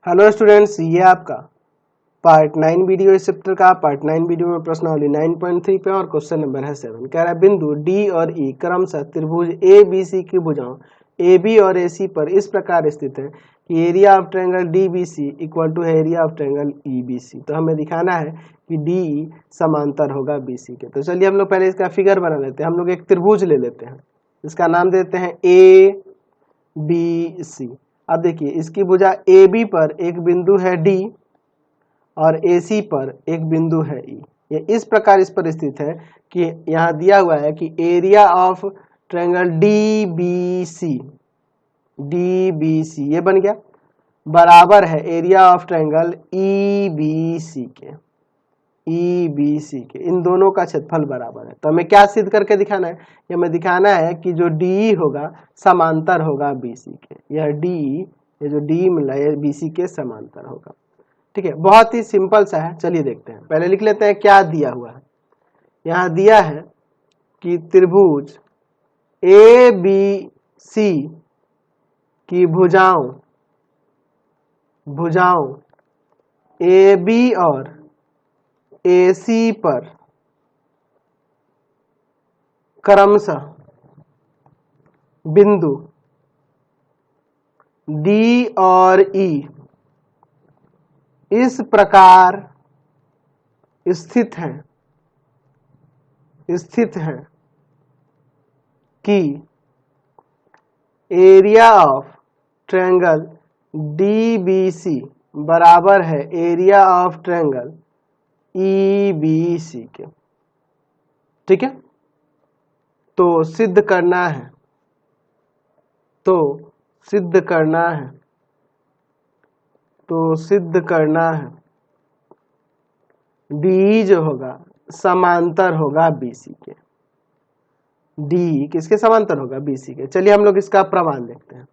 Hello students, ये आपका part 9 video इस चैप्टर का। पार्ट 9 वीडियो में प्रश्नावली 9.3 पे और क्वेश्चन नंबर है 7। कह रहा है बिंदु डी और ई क्रमशः त्रिभुज ए बी सी की भुजाओं ए बी और ए सी पर इस प्रकार स्थित है कि area of triangle D B C equal to area of triangle E B C. तो हमें दिखाना है कि डी समांतर होगा बी सी के। तो चलिए हम लोग पहले इसका फिगर बना लेते हैं। हम लोग एक त्रिभुज ले लेते हैं, इसका नाम देते हैं ए बी सी। अब देखिए इसकी भुजा ए बी पर एक बिंदु है डी और ए सी पर एक बिंदु है ई। ये इस प्रकार इस पर स्थित है कि यहाँ दिया हुआ है कि area of triangle D B C ये बन गया बराबर है area of triangle E B C के। इन दोनों का क्षेत्रफल बराबर है। तो हमें क्या सिद्ध करके दिखाना है? ये हमें दिखाना है कि जो डी होगा समांतर होगा बीसी के। यह डी, ये जो डी मिला है बीसी के समांतर होगा। ठीक है, बहुत ही सिंपल सा है। चलिए देखते हैं, पहले लिख लेते हैं क्या दिया हुआ है। यहाँ दिया है कि त्रिभुज ए बी सी की भुजाओं ए बी और AC पर क्रमशः बिंदु D और E इस प्रकार स्थित है कि एरिया ऑफ ट्रायंगल DBC बराबर है एरिया ऑफ ट्रायंगल EBC के। ठीक है, तो सिद्ध करना है डी जो होगा समांतर होगा BC के। डी किसके समांतर होगा? BC के। चलिए हम लोग इसका प्रमाण देखते हैं।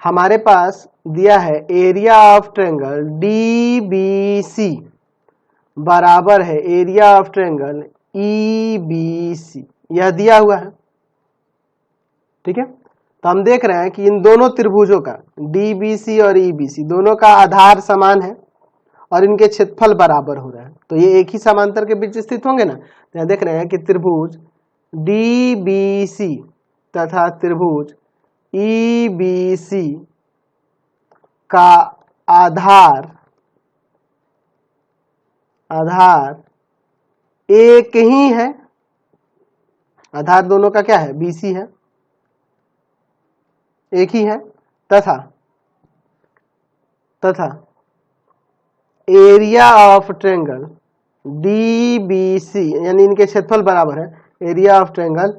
हमारे पास दिया है एरिया ऑफ ट्रायंगल DBC बराबर है एरिया ऑफ ट्रायंगल EBC, यह दिया हुआ है। ठीक है, तो हम देख रहे हैं कि इन दोनों त्रिभुजों का DBC और EBC दोनों का आधार समान है और इनके क्षेत्रफल बराबर हो रहे हैं। तो ये एक ही समांतर के बीच स्थित होंगे ना। तो यहाँ देख रहे हैं कि त्रिभुज DBC तथा त्रिभुज EBC का आधार एक ही है। आधार दोनों का क्या है? BC है, एक ही है। तथा एरिया ऑफ ट्रायंगल DBC यानी इनके क्षेत्रफल बराबर है एरिया ऑफ ट्रायंगल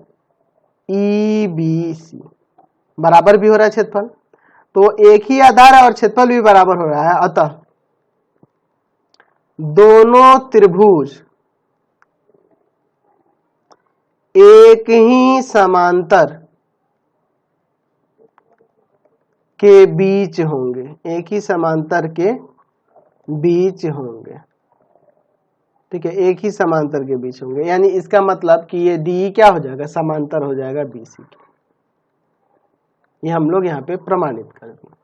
EBC। बराबर भी हो रहा है क्षेत्रफल, तो एक ही आधार है और क्षेत्रफल भी बराबर हो रहा है। अतः दोनों त्रिभुज एक ही समांतर के बीच होंगे, ठीक है, एक ही समांतर के बीच होंगे। यानी इसका मतलब कि ये डी क्या हो जाएगा? समांतर हो जाएगा BC के। ये हम लोग यहाँ पे प्रमाणित कर देंगे।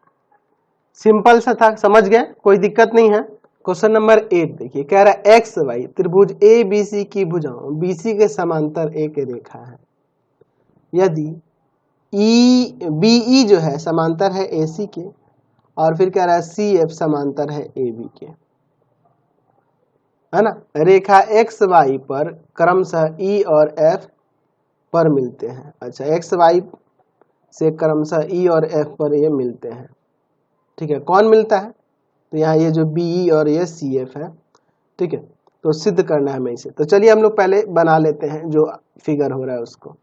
सिंपल सा था, समझ गए? कोई दिक्कत नहीं है। क्वेश्चन नंबर 8 देखिए, कह रहा है एक्स वाई त्रिभुज ABC की भुजाओं BC के समांतर एक रेखा है। यदि BE जो है समांतर है AC के, और फिर कह रहा है CF समांतर है AB के, है ना। रेखा XY पर क्रमशः E और F पर मिलते हैं। अच्छा, XY से क्रमशः E और F पर ये मिलते हैं। ठीक है, कौन मिलता है? तो यहाँ ये जो BE और ये CF है। ठीक है, तो सिद्ध करना है हमें इसे। तो चलिए हम लोग पहले बना लेते हैं जो फिगर हो रहा है उसको।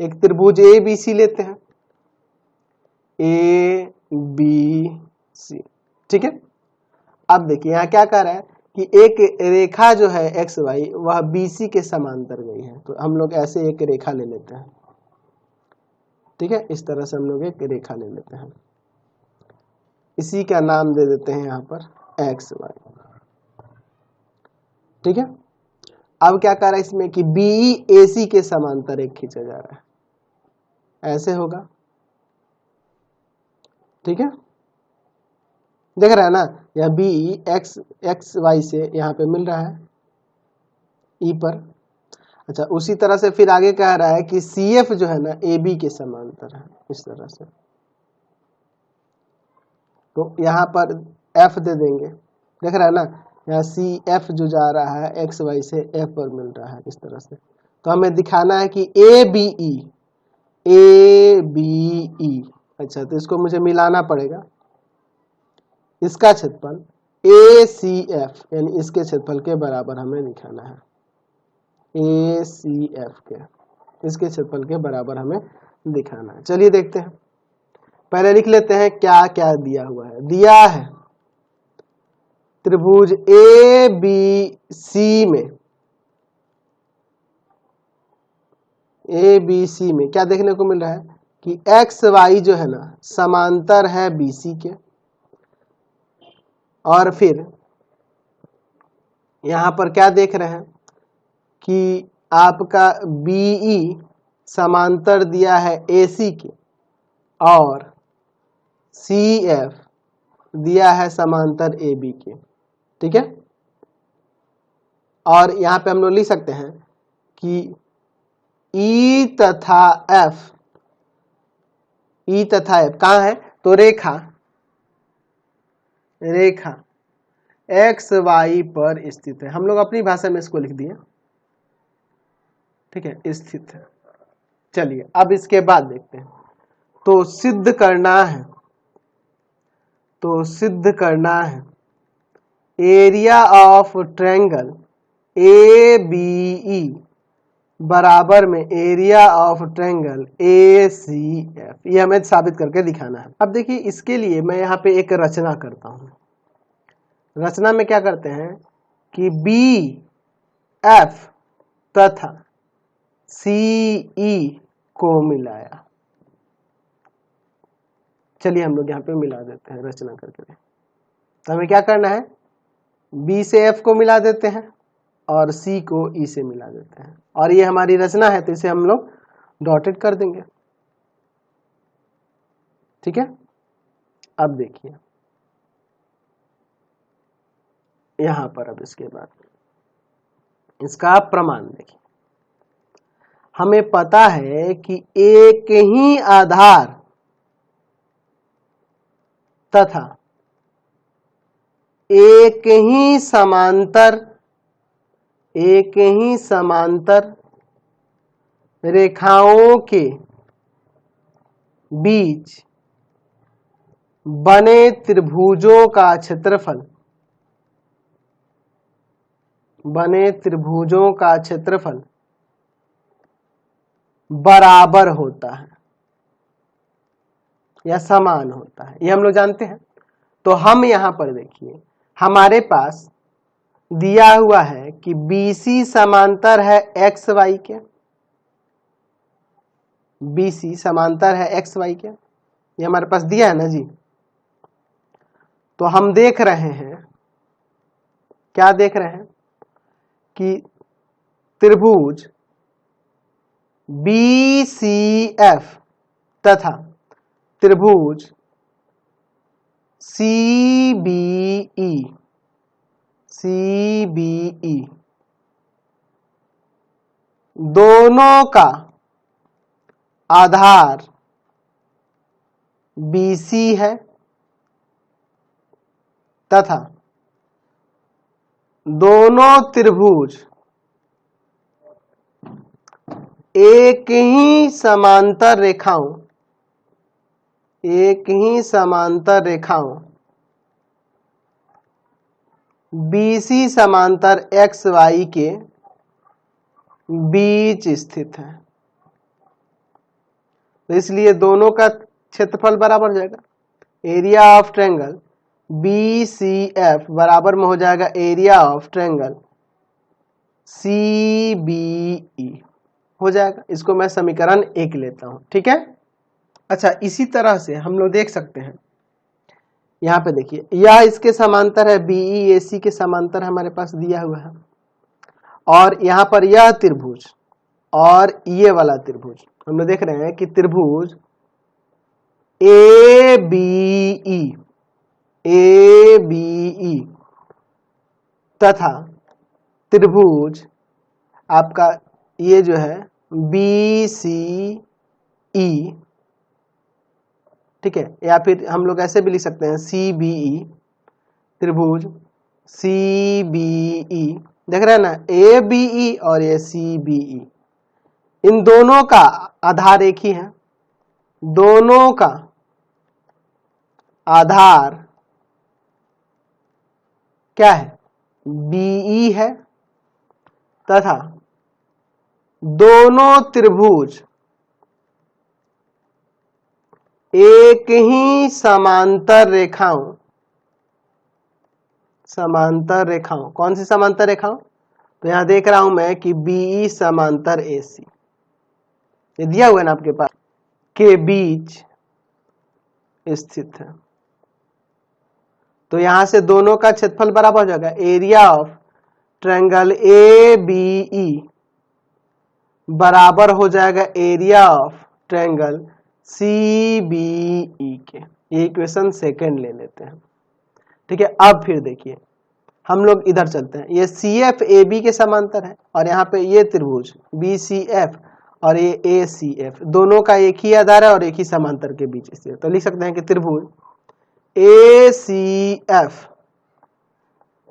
एक त्रिभुज ABC लेते हैं, ABC। ठीक है, अब देखिए यहाँ क्या कह रहा है कि एक रेखा जो है XY वह BC के समांतर गई है। तो हम लोग ऐसे एक रेखा ले लेते हैं। ठीक है, इस तरह से हम लोग एक रेखा ले लेते हैं। इसी का नाम दे देते हैं यहाँ पर XY। ठीक है, अब क्या कर रहा है इसमें कि BE AC के समांतर एक खींचा जा रहा है, ऐसे होगा। ठीक है, देख रहा है ना, यह बी एक्स वाई से यहाँ पे मिल रहा है ई पर। अच्छा, उसी तरह से फिर आगे कह रहा है कि सी एफ जो है ना ए बी के समांतर है, इस तरह से। तो यहाँ पर एफ दे देंगे, देख रहा है ना, यहाँ सी एफ जो जा रहा है एक्स वाई से एफ पर मिल रहा है, इस तरह से। तो हमें दिखाना है कि ए बी ई। अच्छा, तो इसको मुझे मिलाना पड़ेगा। इसका क्षेत्रफल ए सी एफ यानी इसके क्षेत्रफल के बराबर हमें दिखाना है, ए सी एफ के, इसके क्षेत्रफल के बराबर हमें दिखाना है। चलिए देखते हैं, पहले लिख लेते हैं क्या क्या दिया हुआ है। दिया है त्रिभुज ए बी सी में क्या देखने को मिल रहा है कि एक्स वाई जो है ना समांतर है बी सी के, और फिर यहां पर क्या देख रहे हैं कि आपका बीई समांतर दिया है एसी के, और सी एफ दिया है समांतर ए बी के, ठीक है। और यहां पे हम लोग लिख सकते हैं कि ई तथा एफ कहाँ है, तो रेखा एक्स वाई पर स्थित है। हम लोग अपनी भाषा में इसको लिख दिए, ठीक है, स्थित है। चलिए अब इसके बाद देखते हैं। तो सिद्ध करना है area of triangle A B E बराबर में area of triangle A C F, ये हमें साबित करके दिखाना है। अब देखिए, इसके लिए मैं यहाँ पे एक रचना करता हूँ। रचना में क्या करते हैं कि बी एफ तथा सी ई को मिलाया। चलिए हम लोग यहाँ पे मिला देते हैं रचना करके। तो हमें क्या करना है, बी से एफ को मिला देते हैं और सी को ई से मिला देते हैं, और ये हमारी रचना है तो इसे हम लोग डॉटेड कर देंगे, ठीक है। अब देखिए यहां पर, अब इसके बाद इसका प्रमाण देखिए। हमें पता है कि एक ही आधार तथा एक ही समांतर रेखाओं के बीच बने त्रिभुजों का क्षेत्रफल बराबर होता है या समान होता है, ये हम लोग जानते हैं। तो हम यहां पर देखिए, हमारे पास दिया हुआ है कि BC समांतर है एक्स वाई के, BC समांतर है एक्स वाई के, ये हमारे पास दिया है ना जी। तो हम देख रहे हैं, क्या देख रहे हैं कि त्रिभुज BCF तथा त्रिभुज CBE दोनों का आधार BC है तथा दोनों त्रिभुज एक ही समांतर रेखाओं BC समांतर XY के बीच स्थित है। तो इसलिए दोनों का क्षेत्रफल बराबर हो जाएगा। एरिया ऑफ ट्रायंगल BCF बराबर में हो जाएगा एरिया ऑफ ट्रायंगल CBE हो जाएगा। इसको मैं समीकरण 1 लेता हूं, ठीक है। अच्छा, इसी तरह से हम लोग देख सकते हैं, यहाँ पे देखिए, यह इसके समांतर है, BEAC के समांतर हमारे पास दिया हुआ है, और यहाँ पर यह त्रिभुज और ये वाला त्रिभुज हम लोग देख रहे हैं कि त्रिभुज ABE ABE तथा त्रिभुज आपका ये जो है BCE, ठीक है, या फिर हम लोग ऐसे भी लिख सकते हैं CBE, त्रिभुज CBE, देख रहे हैं ना, ABE और ये CBE, इन दोनों का आधार एक ही है, दोनों का आधार क्या है, BE है तथा दोनों त्रिभुज एक ही समांतर रेखाओं, कौन सी समांतर रेखाओं, तो यहां देख रहा हूं मैं कि BE समांतर AC, ये दिया हुआ है ना आपके पास, के बीच स्थित है। तो यहां से दोनों का क्षेत्रफल बराबर हो जाएगा एरिया ऑफ ट्रायंगल ABE बराबर हो जाएगा एरिया ऑफ ट्रायंगल CBE के। ये इक्वेशन सेकंड ले लेते हैं, ठीक है। अब फिर देखिए हम लोग इधर चलते हैं, ये CF AB के समांतर है और यहाँ पे ये त्रिभुज BCF और ये ACF दोनों का एक ही आधार है और एक ही समांतर के बीच स्थित है। तो लिख सकते हैं कि त्रिभुज ACF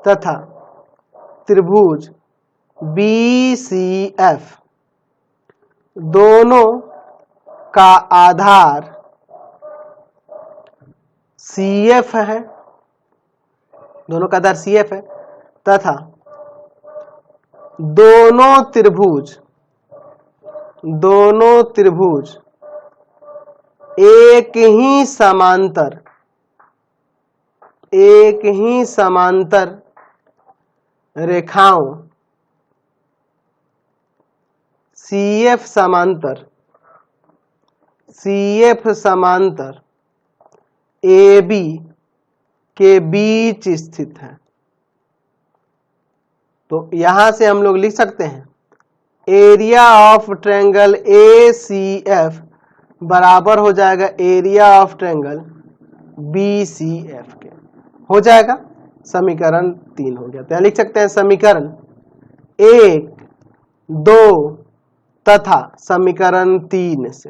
तथा त्रिभुज BCF दोनों का आधार CF है, दोनों का आधार CF है तथा दोनों त्रिभुज एक ही समांतर रेखाओं CF समांतर AB के बीच स्थित है। तो यहां से हम लोग लिख सकते हैं एरिया ऑफ ट्रायंगल ACF बराबर हो जाएगा एरिया ऑफ ट्रायंगल BCF के, हो जाएगा। समीकरण 3 हो गया। तो लिख सकते हैं समीकरण 1, 2 तथा समीकरण 3 से,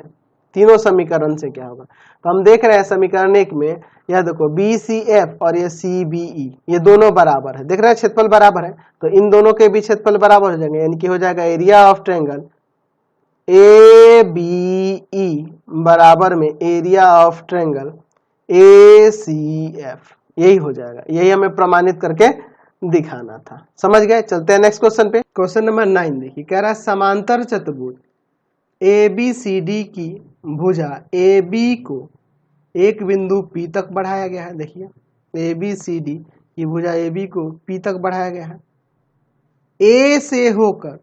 तीनों समीकरण से क्या होगा, तो हम देख रहे हैं समीकरण 1 में यह देखो BCF और ये CBE ये दोनों बराबर है, देख रहे हैं क्षेत्रफल बराबर है, तो इन दोनों के बीच क्षेत्रफल बराबर हो जाएंगे, यानी कि हो जाएगा एरिया ऑफ ट्रायंगल ABE बराबर में एरिया ऑफ ट्रायंगल ACF, यही हो जाएगा। यही हमें प्रमाणित करके दिखाना था, समझ गए। चलते हैं नेक्स्ट क्वेश्चन पे। क्वेश्चन नंबर 9 देखिए, कह रहा है समांतर चतुर्भुज ABCD की भुजा AB को एक बिंदु P तक बढ़ाया गया है। देखिए ABCD की भुजा AB को P तक बढ़ाया गया है। A से होकर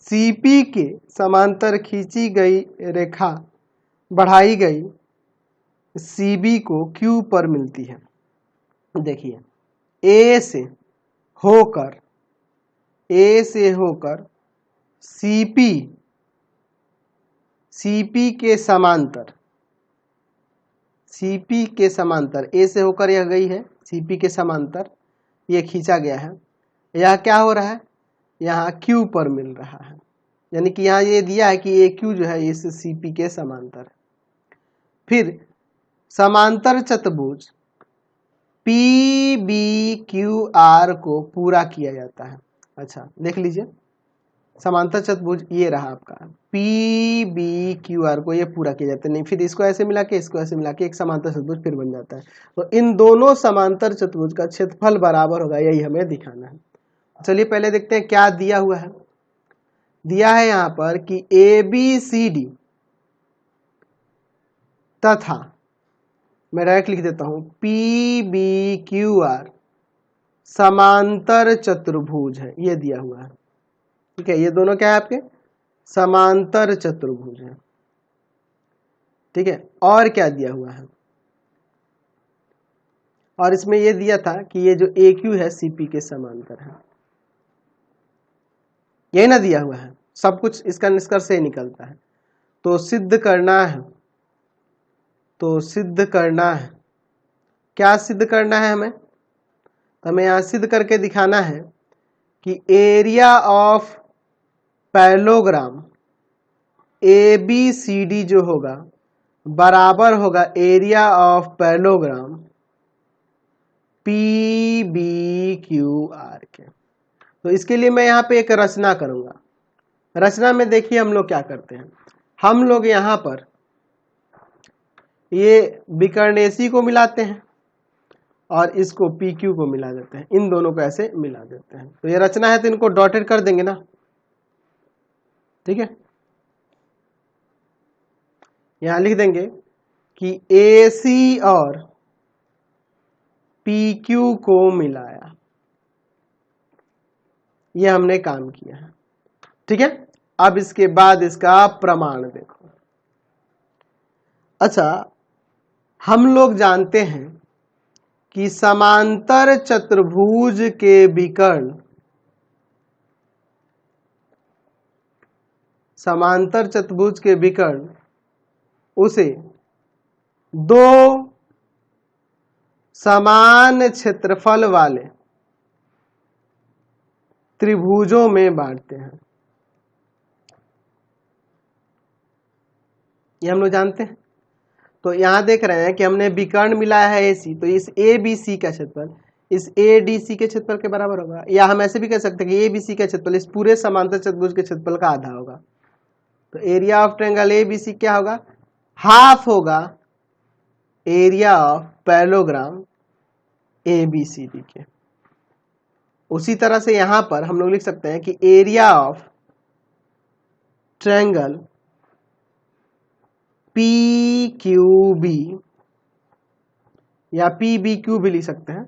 CP के समांतर खींची गई रेखा बढ़ाई गई CB को Q पर मिलती है। देखिए A से होकर CP के समांतर A से होकर यह गई है CP के समांतर, ये खींचा गया है। यह क्या हो रहा है, यहाँ Q पर मिल रहा है, यानी कि यहाँ ये दिया है कि AQ जो है इस CP के समांतर है। फिर समांतर चतुर्भुज PBQR को पूरा किया जाता है। अच्छा देख लीजिए, समांतर चतुर्भुज ये रहा आपका PBQR को ये पूरा किया जाता है, नहीं फिर इसको ऐसे मिला के एक समांतर चतुर्भुज फिर बन जाता है। तो इन दोनों समांतर चतुर्भुज का क्षेत्रफल बराबर होगा, यही हमें दिखाना है। चलिए पहले देखते हैं क्या दिया हुआ है। दिया है यहाँ पर कि ABCD तथा मैं डायरेक्ट लिख देता हूं PBQR समांतर चतुर्भुज है, ये दिया हुआ है, ठीक है। ये दोनों क्या है आपके समांतर चतुर्भुज है, ठीक है। और क्या दिया हुआ है, और इसमें ये दिया था कि ये जो AQ है CP के समांतर है, यही ना दिया हुआ है। सब कुछ इसका निष्कर्ष से निकलता है। तो सिद्ध करना है क्या सिद्ध करना है हमें? तो हमें यहाँ सिद्ध करके दिखाना है कि एरिया ऑफ पैरेललोग्राम ABCD जो होगा बराबर होगा एरिया ऑफ पैरेललोग्राम PBQR के। तो इसके लिए मैं यहाँ पे एक रचना करूंगा। रचना में देखिए हम लोग क्या करते हैं, हम लोग यहाँ पर ये विकर्ण AC को मिलाते हैं और इसको PQ को मिला देते हैं, इन दोनों को ऐसे मिला देते हैं। तो ये रचना है तो इनको डॉटेड कर देंगे ना, ठीक है। यहां लिख देंगे कि AC और PQ को मिलाया, ये हमने काम किया है, ठीक है। अब इसके बाद इसका प्रमाण देखो। अच्छा, हम लोग जानते हैं कि समांतर चतुर्भुज के विकर्ण, समांतर चतुर्भुज के विकर्ण उसे दो समान क्षेत्रफल वाले त्रिभुजों में बांटते हैं। ये हम लोग जानते हैं। तो यहां देख रहे हैं कि हमने विकर्ण मिलाया है AC, तो इस ABC का क्षेत्रफल इस ADC के क्षेत्रफल के बराबर होगा, या हम ऐसे भी कह सकते हैं कि ABC का क्षेत्रफल इस पूरे समांतर चतुर्भुज के क्षेत्रफल का आधा होगा। तो एरिया ऑफ ट्रायंगल ABC क्या होगा? हाफ होगा एरिया ऑफ पैरेललोग्राम ABCD के। उसी तरह से यहां पर हम लोग लिख सकते हैं कि एरिया ऑफ ट्रायंगल PQB या PBQ भी लिख सकते हैं,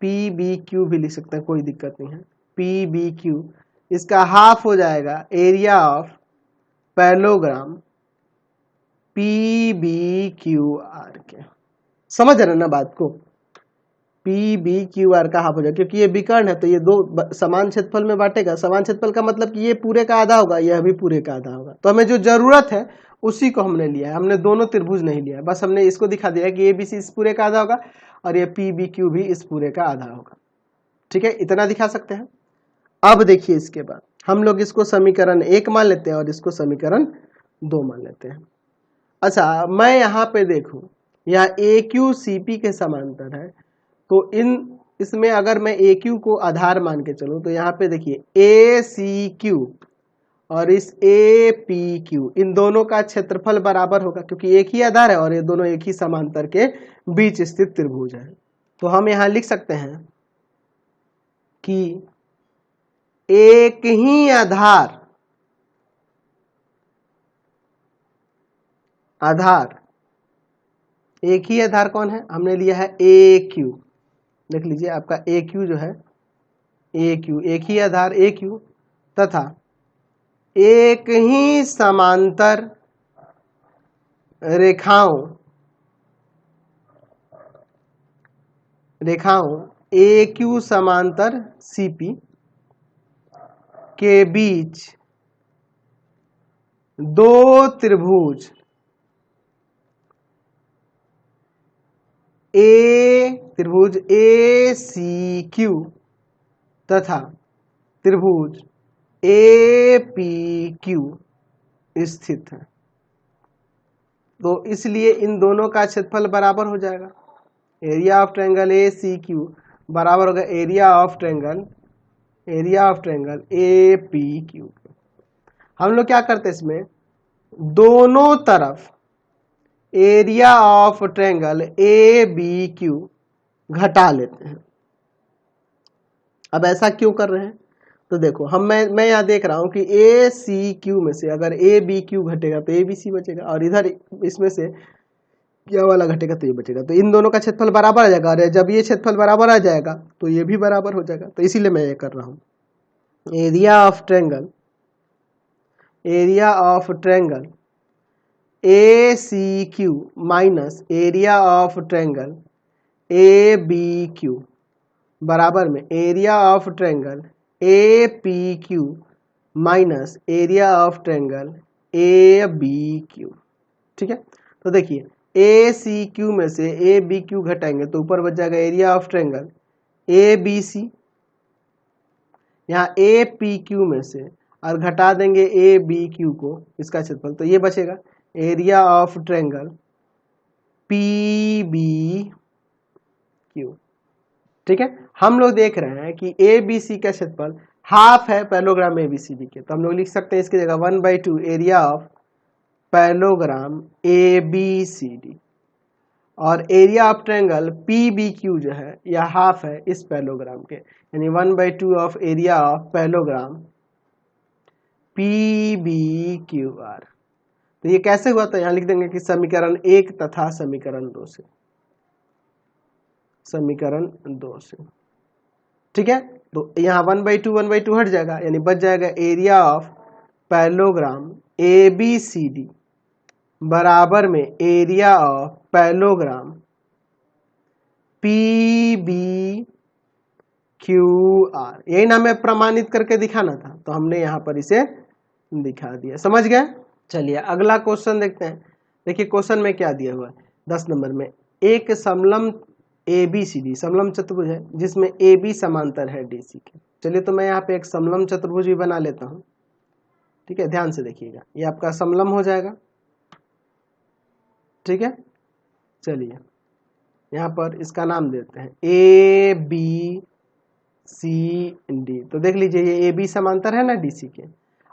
PBQ भी लिख सकते हैं, कोई दिक्कत नहीं है। PBQ इसका हाफ हो जाएगा एरिया ऑफ पैरेललोग्राम PBQR के। समझ रहे ना बात को? PBQR का हाफ हो जाएगा, क्योंकि ये विकर्ण है तो ये दो समान क्षेत्रफल में बांटेगा। समान क्षेत्रफल का मतलब कि ये पूरे का आधा होगा, यह भी पूरे का आधा होगा। तो हमें जो जरूरत है उसी को हमने लिया है, हमने दोनों त्रिभुज नहीं लिया है, बस हमने इसको दिखा दिया कि ABC इस पूरे का आधा होगा और ये PBQ भी इस पूरे का आधा होगा, ठीक है। इतना दिखा सकते हैं। अब देखिए इसके बाद हम लोग इसको समीकरण 1 मान लेते हैं और इसको समीकरण 2 मान लेते हैं। अच्छा, मैं यहाँ पे देखूं यहाँ AQ CP के समांतर है, तो इसमें अगर मैं AQ को आधार मान के चलूं तो यहाँ पे देखिए ACQ और इस APQ इन दोनों का क्षेत्रफल बराबर होगा, क्योंकि एक ही आधार है और ये दोनों एक ही समांतर के बीच स्थित त्रिभुज है। तो हम यहाँ लिख सकते हैं कि एक ही आधार एक ही आधार कौन है? हमने लिया है AQ। देख लीजिए आपका AQ जो है AQ, एक ही आधार AQ तथा एक ही समांतर रेखाओं AQ समांतर CP के बीच दो त्रिभुज त्रिभुज ACQ तथा त्रिभुज APQ स्थित है। तो इसलिए इन दोनों का क्षेत्रफल बराबर हो जाएगा। एरिया ऑफ ट्रायंगल ACQ बराबर होगा एरिया ऑफ ट्रायंगल APQ। हम लोग क्या करते हैं, इसमें दोनों तरफ एरिया ऑफ ट्रायंगल ABQ घटा लेते हैं। अब ऐसा क्यों कर रहे हैं? तो देखो मैं यहाँ देख रहा हूं कि ACQ में से अगर ABQ घटेगा तो ABC बचेगा, और इधर इसमें से क्या वाला घटेगा तो ये बचेगा। तो इन दोनों का क्षेत्रफल बराबर आ जाएगा, और जब ये क्षेत्रफल बराबर आ जाएगा तो ये भी बराबर हो जाएगा। तो इसीलिए मैं ये कर रहा हूँ। Area of triangle ACQ minus area of triangle ABQ बराबर में area of triangle APQ minus area of triangle ABQ, ठीक है। तो देखिए ए सी क्यू में से ए बी क्यू घटाएंगे तो ऊपर बच जाएगा area of triangle A B C. यहाँ ए पी क्यू में से और घटा देंगे ए बी क्यू को, इसका क्षेत्रफल, तो ये बचेगा area of triangle P B Q. ठीक है, हम लोग देख रहे हैं कि ए बी सी का क्षेत्रफल हाफ है parallelogram A B C D के, तो हम लोग लिख सकते हैं इसकी जगह 1/2 area of parallelogram A B C D, और area of triangle P B Q जो है यह हाफ है इस पैरेललोग्राम के, यानी 1/2 of area of parallelogram P B Q R. तो ये कैसे हुआ, तो यहाँ लिख देंगे कि समीकरण 1 तथा समीकरण 2 से, समीकरण 2 से। ठीक है, तो यहाँ 1/2 हट जाएगा, यानी बच जाएगा area of parallelogram A B C D बराबर में area of parallelogram P B Q R. यही ना हमें प्रमाणित करके दिखाना था, तो हमने यहाँ पर इसे दिखा दिया। समझ गए? चलिए अगला क्वेश्चन देखते हैं। देखिए क्वेश्चन में क्या दिया हुआ है 10 नंबर में, एक समलम ए बी सी डी समलम चतुर्भुज है जिसमें ए बी समांतर है डी सी के। चलिए तो मैं यहाँ पे एक समलम चतुर्भुज भी बना लेता हूँ। ठीक है, ध्यान से देखिएगा, ये आपका समलम हो जाएगा। ठीक है, चलिए यहाँ पर इसका नाम देते हैं ए बी सी डी। तो देख लीजिए ये ए बी समांतर है ना डी सी के।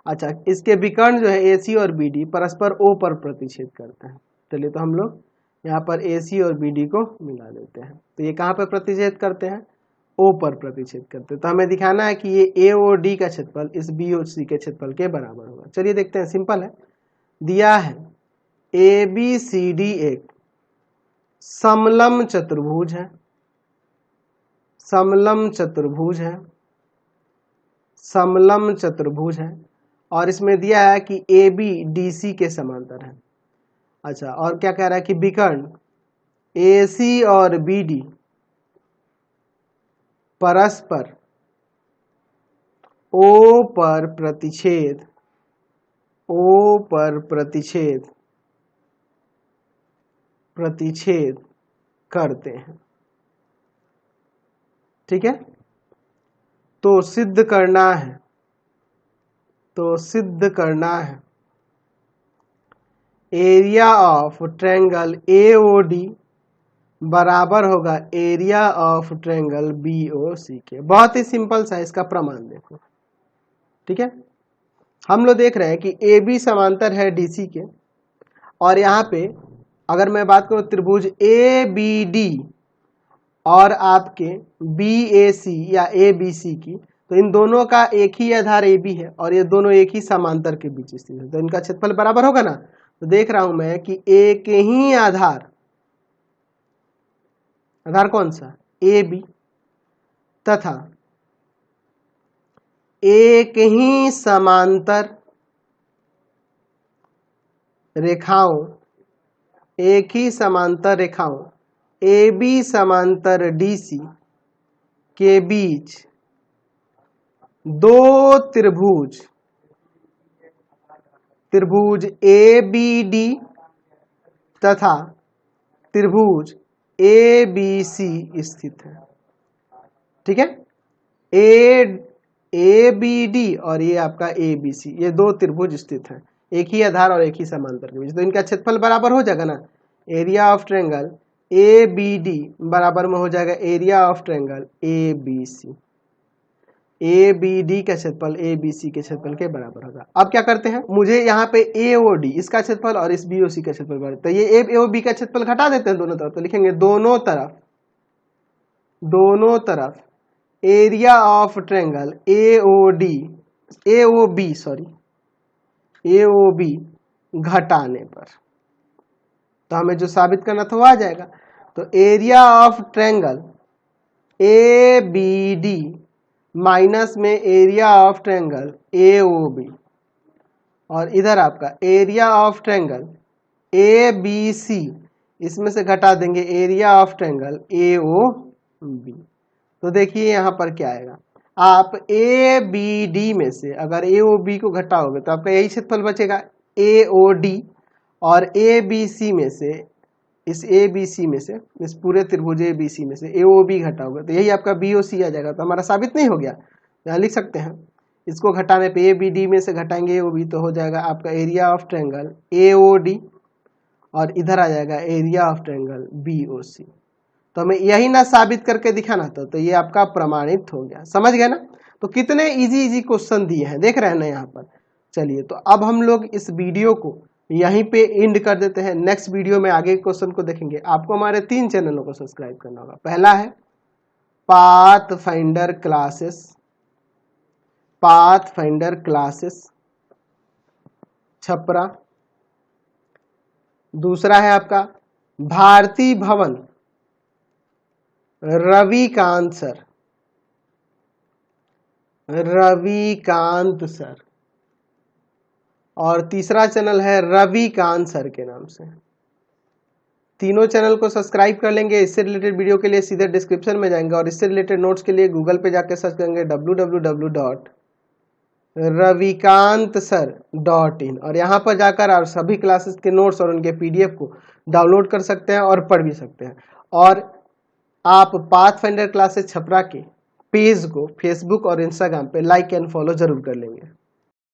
अच्छा, इसके विकर्ण जो है ए सी और बी डी परस्पर ओ पर प्रतिच्छेद करते हैं। चलिए तो हम लोग यहाँ पर ए सी और बी डी को मिला देते हैं, तो ये कहाँ पर प्रतिच्छेद करते हैं, ओ पर प्रतिच्छेद करते हैं। तो हमें दिखाना है कि ये ए ओ डी का क्षेत्रफल इस बी ओ सी के क्षेत्रफल के बराबर होगा। चलिए देखते हैं, सिंपल है, दिया है ए बी सी डी एक समलम चतुर्भुज है, समलम चतुर्भुज है, समलम चतुर्भुज है, और इसमें दिया है कि ए बी डी सी के समांतर है। अच्छा, और क्या कह रहा है कि विकर्ण ए सी और बी डी परस्पर ओ पर प्रतिच्छेद, ओ पर प्रतिच्छेद प्रतिच्छेद करते हैं। ठीक है, तो सिद्ध करना है, तो सिद्ध करना है area of triangle A O D बराबर होगा area of triangle B O C के। बहुत ही सिंपल सा इसका प्रमाण देखो। ठीक है, हम लोग देख रहे हैं कि ए बी समांतर है डी सी के, और यहाँ पे अगर मैं बात करूं त्रिभुज ए बी डी और आपके बी ए सी या ए बी सी की, तो इन दोनों का एक ही आधार ए बी है और ये दोनों एक ही समांतर के बीच स्थित है, तो इनका क्षेत्रफल बराबर होगा ना। तो देख रहा हूं मैं कि एक ही आधार, आधार कौन सा, ए बी, तथा एक ही समांतर रेखाओं, एक ही समांतर रेखाओं ए बी समांतर डी सी के बीच दो त्रिभुज, त्रिभुज ए बी डी तथा त्रिभुज ए बी सी स्थित है। ठीक है, ए बी डी और ये आपका ए बी सी, ये दो त्रिभुज स्थित है एक ही आधार और एक ही समांतर के बीच, तो इनका क्षेत्रफल बराबर हो जाएगा ना। Area of triangle A B D बराबर में हो जाएगा area of triangle A B C. A B D का क्षेत्रफल ए बी सी के क्षेत्रफल के बराबर होगा। अब क्या करते हैं, मुझे यहाँ पे ए ओ डी इसका क्षेत्रफल और इस बी ओ सी का क्षेत्रफल बराबर, तो ये ए ओ बी का क्षेत्रफल घटा देते हैं दोनों तरफ, तो लिखेंगे दोनों तरफ, दोनों तरफ area of triangle A O D, A O B sorry, A O B घटाने पर, तो हमें जो साबित करना था वो आ जाएगा। तो area of triangle A B D minus में area of triangle A O B, और इधर आपका area of triangle A B C, इसमें से घटा देंगे area of triangle A O B. तो देखिए यहाँ पर क्या आएगा, आप ए बी डी में से अगर ए ओ बी को घटाओगे तो आपका यही क्षेत्रफल बचेगा ए ओ डी, और ए बी सी में से इस ए बी सी में से, इस पूरे त्रिभुज ए बी सी में से ए ओ बी घटा होगा तो यही आपका बी ओ सी आ जाएगा। तो हमारा साबित नहीं हो गया, यहाँ लिख सकते हैं। इसको घटाने पे ए बी डी में से घटाएंगे ए ओ बी तो हो जाएगा आपका area of triangle A O D, और इधर आ जाएगा area of triangle B O C. तो हमें यही ना साबित करके दिखाना था, तो ये आपका प्रमाणित हो गया। समझ गए ना? तो कितने इजी इजी क्वेश्चन दिए हैं, देख रहे हैं ना यहाँ पर। चलिए, तो अब हम लोग इस वीडियो को यहीं पे एंड कर देते हैं। नेक्स्ट वीडियो में आगे क्वेश्चन को देखेंगे। आपको हमारे 3 चैनलों को सब्सक्राइब करना होगा। पहला है pathfinder classes, pathfinder classes Chhapra. दूसरा है आपका भारती भवन रविकांत सर, रविकांत सर। और तीसरा चैनल है रविकांत सर के नाम से। तीनों चैनल को सब्सक्राइब कर लेंगे। इससे रिलेटेड वीडियो के लिए सीधे डिस्क्रिप्शन में जाएंगे और इससे रिलेटेड नोट्स के लिए गूगल पे जाके सर्च करेंगे www.ravikantsir.in, और यहाँ पर जाकर आप सभी क्लासेस के नोट्स और उनके पीडीएफ को डाउनलोड कर सकते हैं और पढ़ भी सकते हैं। और आप पाथफाइंडर क्लासेस छपरा के पेज को फेसबुक और इंस्टाग्राम पे लाइक एंड फॉलो जरूर कर लेंगे।